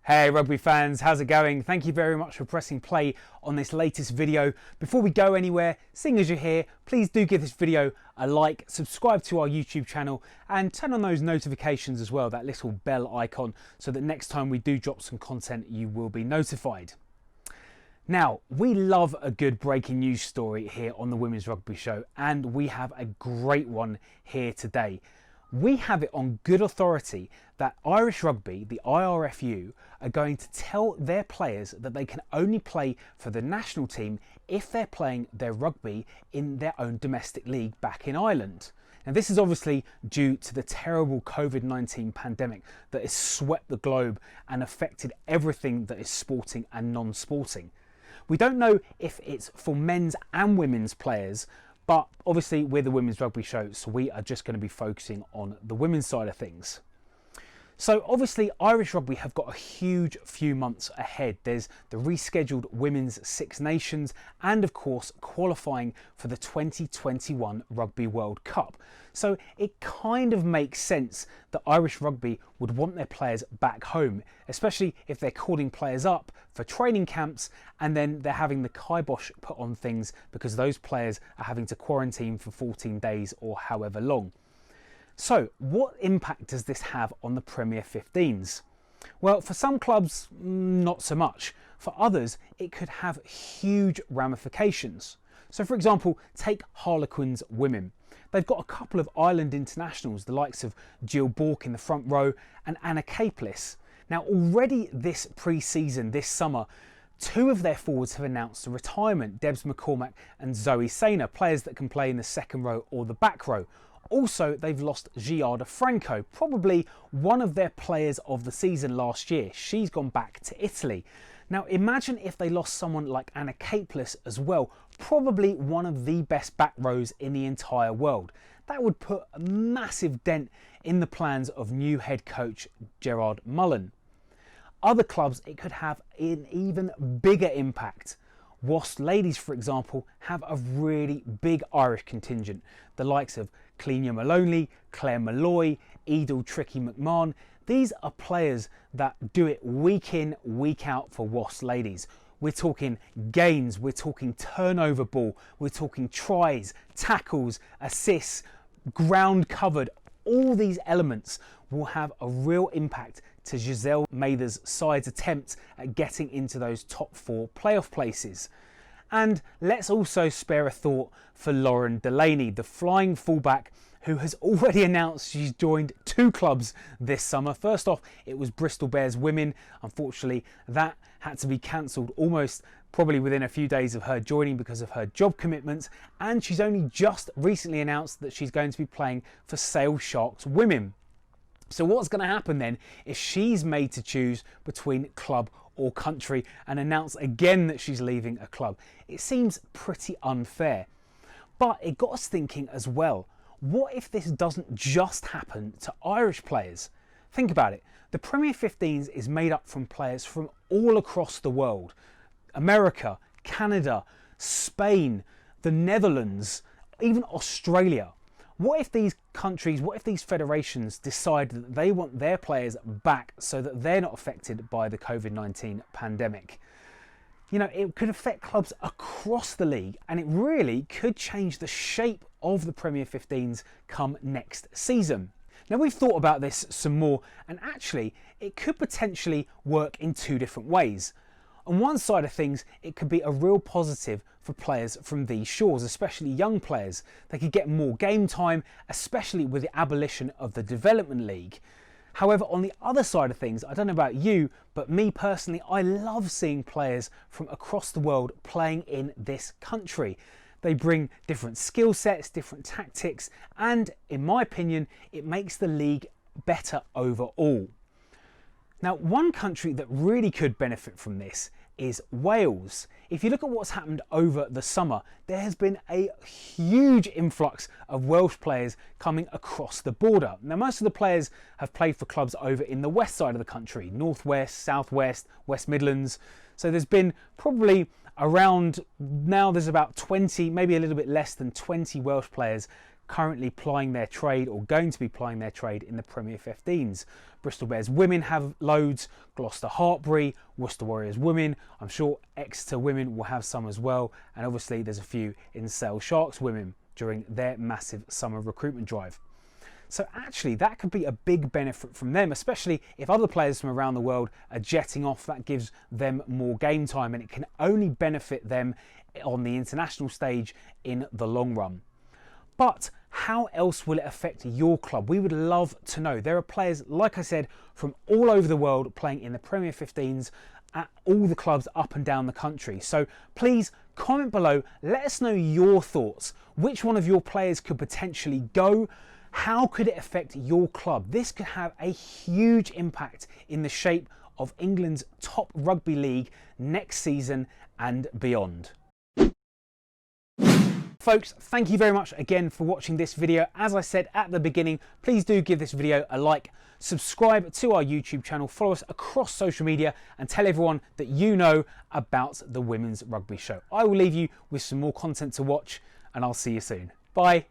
Hey rugby fans, how's it going? Thank you very much for pressing play on this latest video. Before we go anywhere, seeing as you're here, please do give this video a like, subscribe to our YouTube channel and turn on those notifications as well, that little bell icon, so that next time we do drop some content you will be notified. Now, we love a good breaking news story here on the Women's Rugby Show, and we have a great one here today. We have it on good authority that Irish Rugby, the IRFU, are going to tell their players that they can only play for the national team if they're playing their rugby in their own domestic league back in Ireland. Now, this is obviously due to the terrible COVID-19 pandemic that has swept the globe and affected everything that is sporting and non-sporting. We don't know if it's for men's and women's players, but obviously we're the Women's Rugby Show, so we are just going to be focusing on the women's side of things. So obviously Irish Rugby have got a huge few months ahead. There's the rescheduled Women's Six Nations and of course qualifying for the 2021 Rugby World Cup. So it kind of makes sense that Irish Rugby would want their players back home, especially if they're calling players up for training camps and then they're having the kibosh put on things because those players are having to quarantine for 14 days or however long. So what impact does this have on the Premier15s? Well, for some clubs, not so much. For others, it could have huge ramifications. So for example, take Harlequins women. They've got a couple of Ireland internationals, the likes of Jill Bourke in the front row and Anna Caplis. Now already this pre-season, this summer, two of their forwards have announced a retirement, Debs McCormack and Zoe Sainer, players that can play in the second row or the back row. Also, they've lost Giada Franco, probably one of their players of the season last year. She's gone back to Italy. Now, imagine if they lost someone like Anna Caplis as well, probably one of the best back rows in the entire world. That would put a massive dent in the plans of new head coach Gerard Mullen. Other clubs, it could have an even bigger impact. Wasps ladies, for example, have a really big Irish contingent. The likes of Cleania Maloney, Claire Malloy, Edel Tricky McMahon. These are players that do it week in, week out for Wasps ladies. We're talking gains, we're talking turnover ball, we're talking tries, tackles, assists, ground covered. All these elements will have a real impact to Giselle Mather's side's attempt at getting into those top four playoff places. And let's also spare a thought for Lauren Delaney, the flying fullback who has already announced she's joined two clubs this summer. First off, it was Bristol Bears Women. Unfortunately, that had to be cancelled almost probably within a few days of her joining because of her job commitments. And she's only just recently announced that she's going to be playing for Sale Sharks Women. So what's going to happen then if she's made to choose between club or country and announce again that she's leaving a club? It seems pretty unfair. But it got us thinking as well, what if this doesn't just happen to Irish players? Think about it. The Premier15s is made up from players from all across the world. America, Canada, Spain, the Netherlands, even Australia. What if these countries, what if these federations decide that they want their players back so that they're not affected by the COVID-19 pandemic? You know, it could affect clubs across the league and it really could change the shape of the Premier15s come next season. Now we've thought about this some more and actually it could potentially work in two different ways. On one side of things, it could be a real positive for players from these shores, especially young players. They could get more game time, especially with the abolition of the Development League. However, on the other side of things, I don't know about you, but me personally, I love seeing players from across the world playing in this country. They bring different skill sets, different tactics, and in my opinion, it makes the league better overall. Now, one country that really could benefit from this is Wales. If you look at what's happened over the summer, there has been a huge influx of Welsh players coming across the border. Now, most of the players have played for clubs over in the west side of the country, northwest, southwest, West Midlands. So there's been probably around, now there's about 20, maybe a little bit less than 20 Welsh players currently plying their trade or going to be plying their trade in the Premier 15s. Bristol Bears women have loads, Gloucester Hartpury, Worcester Warriors women, I'm sure Exeter women will have some as well, and obviously there's a few in Sale Sharks women during their massive summer recruitment drive. So actually that could be a big benefit from them, especially if other players from around the world are jetting off. That gives them more game time, and it can only benefit them on the international stage in the long run. But how else will it affect your club? We would love to know. There are players, like I said, from all over the world playing in the Premier 15s at all the clubs up and down the country. So please comment below, let us know your thoughts. Which one of your players could potentially go? How could it affect your club? This could have a huge impact in the shape of England's top rugby league next season and beyond. Folks, thank you very much again for watching this video. As I said at the beginning, please do give this video a like, subscribe to our YouTube channel, follow us across social media, and tell everyone that you know about the Women's Rugby Show. I will leave you with some more content to watch, and I'll see you soon. Bye.